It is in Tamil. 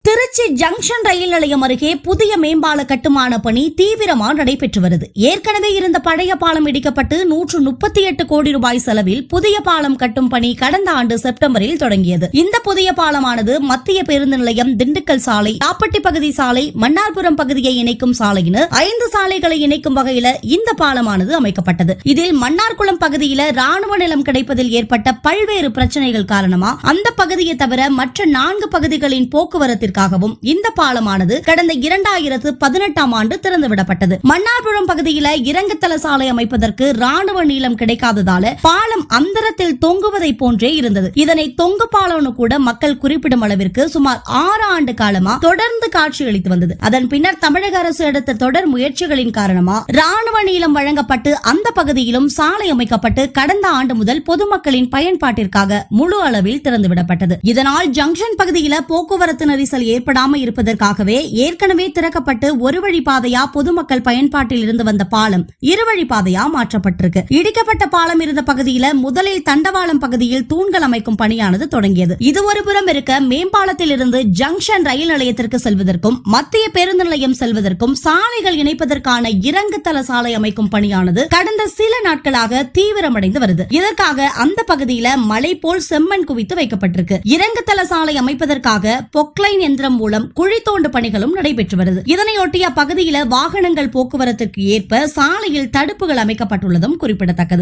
திருச்சி ஜங்ஷன் ரயில் நிலையம் அருகே புதிய மேம்பால கட்டுமான பணி தீவிரமாக நடைபெற்று வருது. ஏற்கனவே இருந்த பழைய பாலம் இடிக்கப்பட்டு 138 கோடி ரூபாய் செலவில் புதிய பாலம் கட்டும் பணி கடந்த ஆண்டு செப்டம்பரில் தொடங்கியது. இந்த புதிய பாலமானது மத்திய பேருந்து நிலையம், திண்டுக்கல் சாலை, தாப்பட்டி பகுதி சாலை, மன்னார்புரம் பகுதியை இணைக்கும் சாலையின 5 சாலைகளை இணைக்கும் வகையில இந்த பாலமானது அமைக்கப்பட்டது. இதில் மன்னார்குளம் பகுதியில் ராணுவ நிலம் கிடைப்பதில் ஏற்பட்ட பல்வேறு பிரச்சனைகள் காரணமா அந்த பகுதியை தவிர மற்ற 4 பகுதிகளின் போக்குவரத்து இந்த பாலமானது கடந்த 2018ஆம் ஆண்டு திறந்துவிடப்பட்டது. மன்னார்புரம் பகுதியில் இறங்குதள சாலை அமைப்பதற்கு ராணுவ நீளம் கிடைக்காததால பாலம் அந்தரத்தில் தொங்குவதை போன்றே இருந்தது. இதனை தொங்கு பாலம்னு கூட மக்கள் குறிப்பிடும் அளவிற்கு சுமார் 6 ஆண்டு காலமா தொடர்ந்து காட்சியளித்து வந்தது. அதன் பின்னர் தமிழக அரசு எடுத்த தொடர் முயற்சிகளின் காரணமா ராணுவ நீளம் வழங்கப்பட்டு அந்த பகுதியிலும் சாலை அமைக்கப்பட்டு கடந்த ஆண்டு முதல் பொதுமக்களின் பயன்பாட்டிற்காக முழு அளவில் திறந்துவிடப்பட்டது. இதனால் ஜங்ஷன் பகுதியில் போக்குவரத்து நெரிசல் ஏற்படாமல் இருப்பதற்காகவே ஏற்கனவே திறக்கப்பட்டு ஒரு வழி பாதையா பொதுமக்கள் பயன்பாட்டில் இருந்து வந்த பாலம் இருவழி பாதையா மாற்றப்பட்டிருக்கு. இடிக்கப்பட்ட பாலம் இருந்த பகுதியில் முதலில் தண்டவாளம் பகுதியில் தூண்கள் அமைக்கும் பணியானது தொடங்கியது. இது ஒரு புறம் இருக்க, மேம்பாலத்தில் இருந்து ஜங்ஷன் ரயில் நிலையத்திற்கு செல்வதற்கும் மத்திய பேருந்து நிலையம் செல்வதற்கும் சாலைகள் இணைப்பதற்கான இறங்குதள சாலை அமைக்கும் பணியானது கடந்த சில நாட்களாக தீவிரமடைந்து வருது. இதற்காக அந்த பகுதியில் மலை போல் செம்மண் குவித்து வைக்கப்பட்டிருக்கு. இறங்குதள சாலை அமைப்பதற்காக பொக்லைன் எந்திரம் மூலம் குழி தோண்டு பணிகளும் நடைபெற்று வருது. இதனையொட்டி அப்பகுதியில் வாகனங்கள் போக்குவரத்திற்கு ஏற்ப சாலையில் தடுப்புகள் அமைக்கப்பட்டுள்ளதும் குறிப்பிடத்தக்கது.